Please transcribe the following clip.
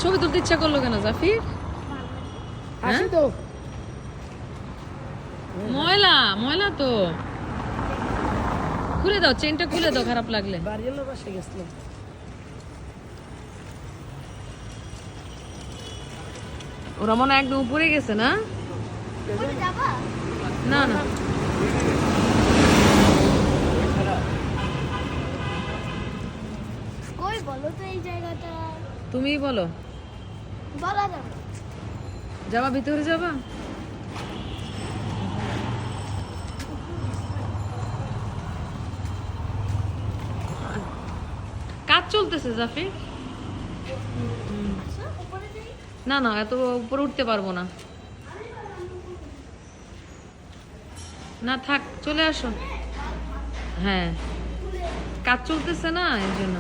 ছবি তুলতে ইচ্ছা করলো কেন জাফির? আসি তো ময়লা ময়লা তো খুলে দাও, চেনটা খুলে দাও খারাপ লাগলে। বাড়ির লোক এসে গেছিল। ওরা মনে হয় একদম উপরে গেছে না? না না কই বলো তো এই জায়গাটা? তুমিই বলো। বলা যাবে। যাবা ভিতরে যাবা? কাজ চলতেছে জাফির। আচ্ছা, উপরে যাই। না না এত উপরে উঠতে পারবো না। না থাক, চলে আসো। হ্যাঁ কাজ চলতেছে না, এই জন্য।